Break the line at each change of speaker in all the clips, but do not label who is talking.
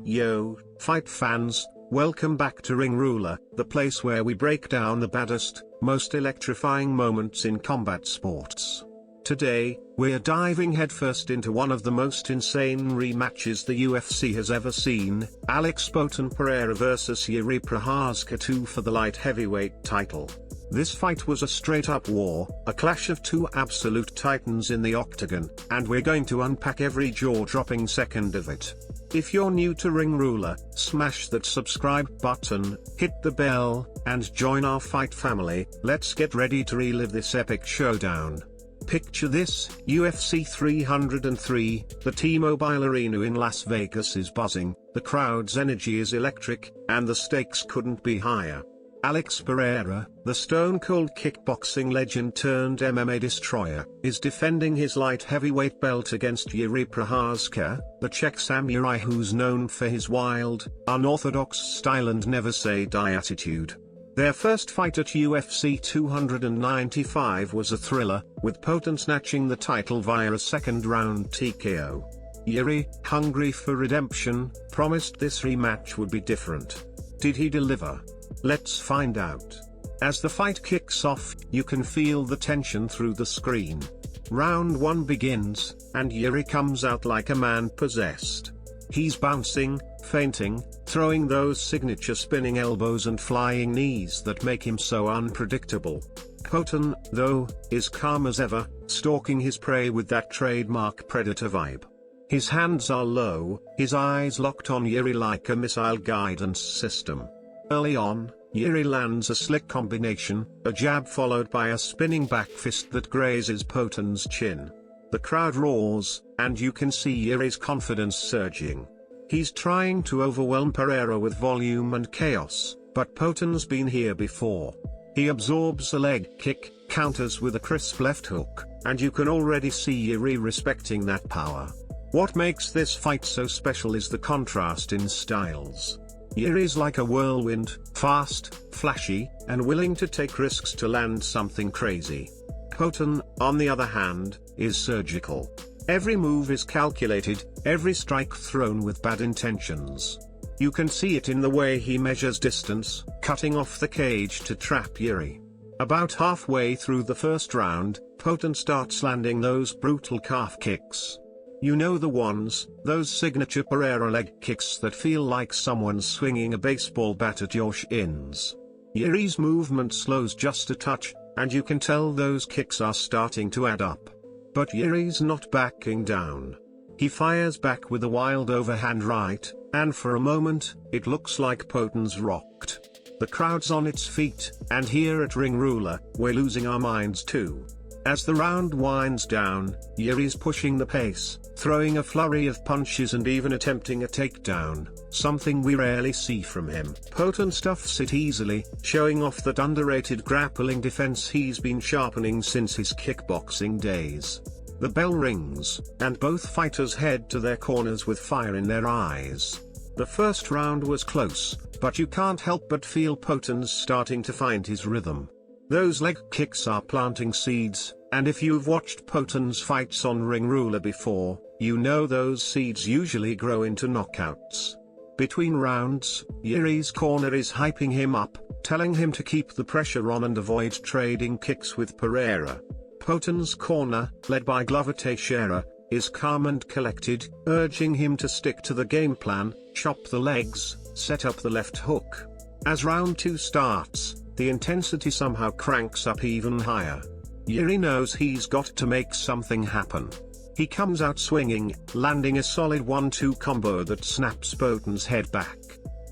Yo, fight fans, welcome back to Ring Ruler, the place where we break down the baddest, most electrifying moments in combat sports. Today, we're diving headfirst into one of the most insane rematches the UFC has ever seen, Poatan Pereira vs Yuri Prochazka 2 for the light heavyweight title. This fight was a straight-up war, a clash of two absolute titans in the octagon, and we're going to unpack every jaw-dropping second of it. If you're new to Ring Ruler, smash that subscribe button, hit the bell, and join our fight family. Let's get ready to relive this epic showdown. Picture this, UFC 303, the T-Mobile Arena in Las Vegas is buzzing, the crowd's energy is electric, and the stakes couldn't be higher. Pereira, the stone-cold kickboxing legend turned MMA destroyer, is defending his light heavyweight belt against Yuri Prochazka, the Czech samurai who's known for his wild, unorthodox style and never-say-die attitude. Their first fight at UFC 295 was a thriller, with Poatan snatching the title via a second-round TKO. Yuri, hungry for redemption, promised this rematch would be different. Did he deliver? Let's find out. As the fight kicks off, you can feel the tension through the screen. Round 1 begins, and Yuri comes out like a man possessed. He's bouncing, feinting, throwing those signature spinning elbows and flying knees that make him so unpredictable. Poatan, though, is calm as ever, stalking his prey with that trademark predator vibe. His hands are low, his eyes locked on Yuri like a missile guidance system. Early on, Yuri lands a slick combination, a jab followed by a spinning back fist that grazes Poatan's chin. The crowd roars, and you can see Yuri's confidence surging. He's trying to overwhelm Pereira with volume and chaos, but Poatan's been here before. He absorbs a leg kick, counters with a crisp left hook, and you can already see Yuri respecting that power. What makes this fight so special is the contrast in styles. Yuri's like a whirlwind, fast, flashy, and willing to take risks to land something crazy. Poatan, on the other hand, is surgical. Every move is calculated, every strike thrown with bad intentions. You can see it in the way he measures distance, cutting off the cage to trap Yuri. About halfway through the first round, Poatan starts landing those brutal calf kicks. You know the ones, those signature Pereira leg kicks that feel like someone swinging a baseball bat at your shins. Yuri's movement slows just a touch, and you can tell those kicks are starting to add up. But Yuri's not backing down. He fires back with a wild overhand right, and for a moment, it looks like Poatan's rocked. The crowd's on its feet, and here at Ring Ruler, we're losing our minds too. As the round winds down, Yuri's pushing the pace, throwing a flurry of punches and even attempting a takedown, something we rarely see from him. Poatan stuffs it easily, showing off that underrated grappling defense he's been sharpening since his kickboxing days. The bell rings, and both fighters head to their corners with fire in their eyes. The first round was close, but you can't help but feel Poatan's starting to find his rhythm. Those leg kicks are planting seeds, and if you've watched Poatan's fights on Ring Ruler before, you know those seeds usually grow into knockouts. Between rounds, Yuri's corner is hyping him up, telling him to keep the pressure on and avoid trading kicks with Pereira. Poatan's corner, led by Glover Teixeira, is calm and collected, urging him to stick to the game plan, chop the legs, set up the left hook. As round 2 starts, the intensity somehow cranks up even higher. Yuri knows he's got to make something happen. He comes out swinging, landing a solid 1-2 combo that snaps Poatan's head back.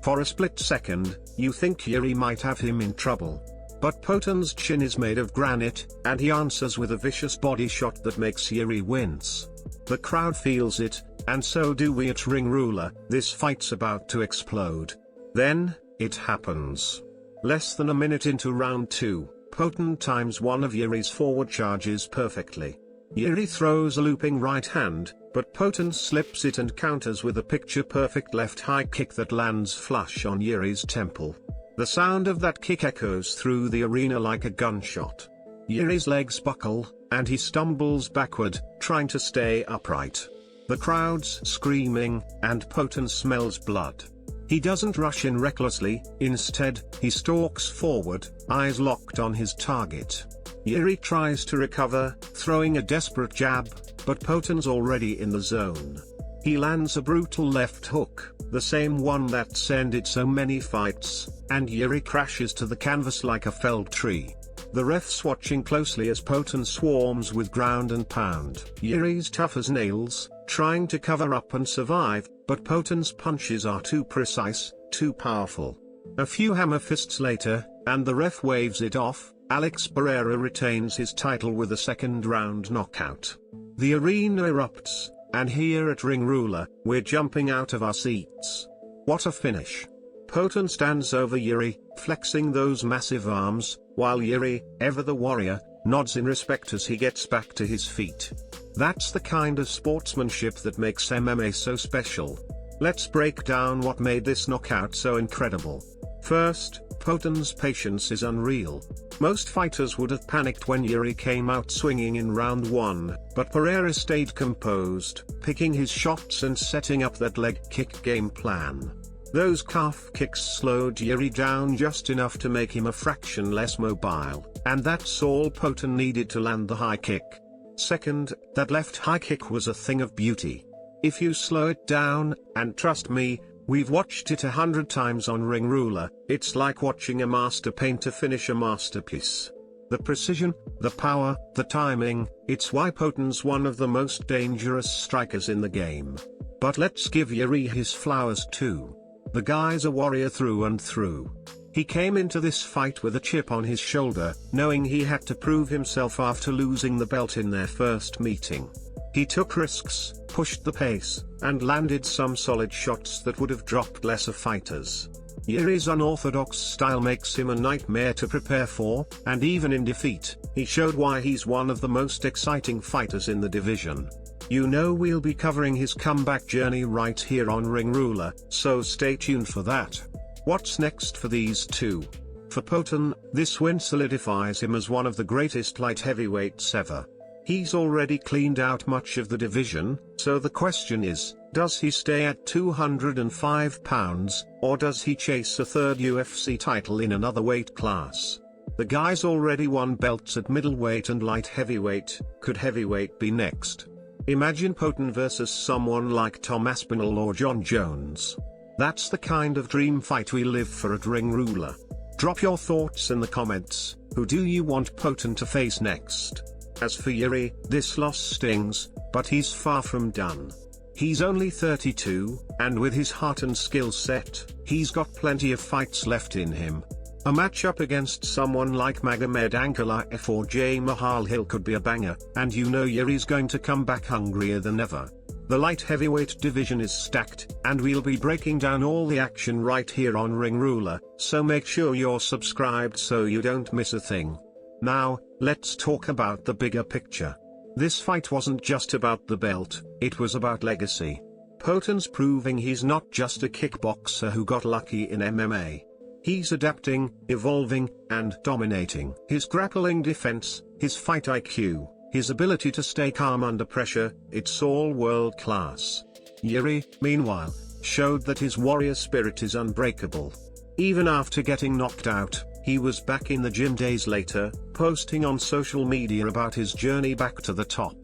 For a split second, you think Yuri might have him in trouble. But Poatan's chin is made of granite, and he answers with a vicious body shot that makes Yuri wince. The crowd feels it, and so do we at Ring Ruler. This fight's about to explode. Then, it happens. Less than a minute into round 2, Poatan times one of Yuri's forward charges perfectly. Yuri throws a looping right hand, but Poatan slips it and counters with a picture-perfect left high kick that lands flush on Yuri's temple. The sound of that kick echoes through the arena like a gunshot. Yuri's legs buckle, and he stumbles backward, trying to stay upright. The crowd's screaming, and Poatan smells blood. He doesn't rush in recklessly, instead, he stalks forward, eyes locked on his target. Yuri tries to recover, throwing a desperate jab, but Poatan's already in the zone. He lands a brutal left hook, the same one that's ended so many fights, and Yuri crashes to the canvas like a felled tree. The ref's watching closely as Poatan swarms with ground and pound. Yuri's tough as nails, trying to cover up and survive, but Poatan's punches are too precise, too powerful. A few hammer fists later, and the ref waves it off. Alex Pereira retains his title with a second-round knockout. The arena erupts, and here at Ring Ruler, we're jumping out of our seats. What a finish. Poatan stands over Yuri, flexing those massive arms, while Yuri, ever the warrior, nods in respect as he gets back to his feet. That's the kind of sportsmanship that makes MMA so special. Let's break down what made this knockout so incredible. First, Poatan's patience is unreal. Most fighters would have panicked when Yuri came out swinging in round 1, but Pereira stayed composed, picking his shots and setting up that leg kick game plan. Those calf kicks slowed Yuri down just enough to make him a fraction less mobile, and that's all Poatan needed to land the high kick. Second, that left high kick was a thing of beauty. If you slow it down, and trust me, we've watched it 100 times on Ring Ruler, it's like watching a master painter finish a masterpiece. The precision, the power, the timing, it's why Poatan's one of the most dangerous strikers in the game. But let's give Yuri his flowers too. The guy's a warrior through and through. He came into this fight with a chip on his shoulder, knowing he had to prove himself after losing the belt in their first meeting. He took risks, pushed the pace, and landed some solid shots that would have dropped lesser fighters. Yuri's unorthodox style makes him a nightmare to prepare for, and even in defeat, he showed why he's one of the most exciting fighters in the division. You know we'll be covering his comeback journey right here on Ring Ruler, so stay tuned for that. What's next for these two? For Poatan, this win solidifies him as one of the greatest light heavyweights ever. He's already cleaned out much of the division, so the question is, does he stay at 205 pounds, or does he chase a third UFC title in another weight class? The guy's already won belts at middleweight and light heavyweight, could heavyweight be next? Imagine Poatan versus someone like Tom Aspinall or John Jones. That's the kind of dream fight we live for at Ring Ruler. Drop your thoughts in the comments. Who do you want Poatan to face next? As for Yuri, this loss stings, but he's far from done. He's only 32, and with his heart and skill set, he's got plenty of fights left in him. A matchup against someone like Magomed Ankalaev or J. Mahal Hill could be a banger, and you know Yuri's going to come back hungrier than ever. The light heavyweight division is stacked, and we'll be breaking down all the action right here on Ring Ruler, so make sure you're subscribed so you don't miss a thing. Now, let's talk about the bigger picture. This fight wasn't just about the belt, it was about legacy. Poatan's proving he's not just a kickboxer who got lucky in MMA. He's adapting, evolving, and dominating. His grappling defense, his fight IQ, his ability to stay calm under pressure, it's all world class. Yuri, meanwhile, showed that his warrior spirit is unbreakable. Even after getting knocked out, he was back in the gym days later, posting on social media about his journey back to the top.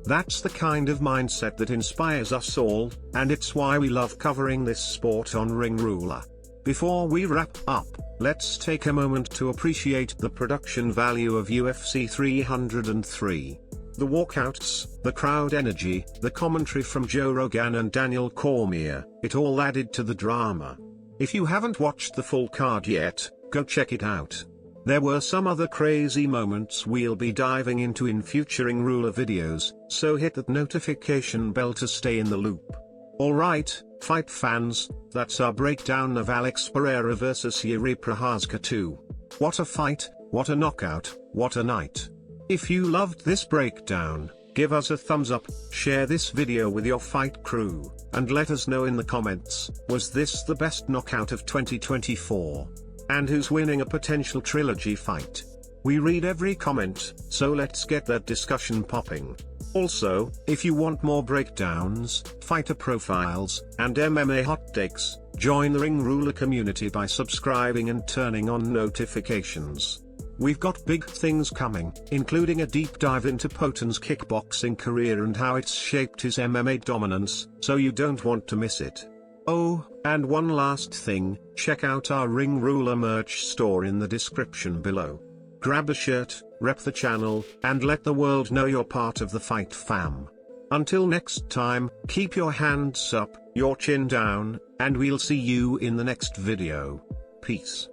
That's the kind of mindset that inspires us all, and it's why we love covering this sport on Ring Ruler. Before we wrap up, let's take a moment to appreciate the production value of UFC 303. The walkouts, the crowd energy, the commentary from Joe Rogan and Daniel Cormier, it all added to the drama. If you haven't watched the full card yet, go check it out. There were some other crazy moments we'll be diving into in future Ring Ruler videos, so hit that notification bell to stay in the loop. Alright, fight fans, that's our breakdown of Alex Pereira versus Yuri Prochazka 2. What a fight, what a knockout, what a night. If you loved this breakdown, give us a thumbs up, share this video with your fight crew, and let us know in the comments, was this the best knockout of 2024? And who's winning a potential trilogy fight? We read every comment, so let's get that discussion popping. Also, if you want more breakdowns, fighter profiles, and MMA hot takes, join the Ring Ruler community by subscribing and turning on notifications. We've got big things coming, including a deep dive into Poatan's kickboxing career and how it's shaped his MMA dominance, so you don't want to miss it. Oh, and one last thing, check out our Ring Ruler merch store in the description below. Grab a shirt, rep the channel, and let the world know you're part of the Fight Fam. Until next time, keep your hands up, your chin down, and we'll see you in the next video. Peace.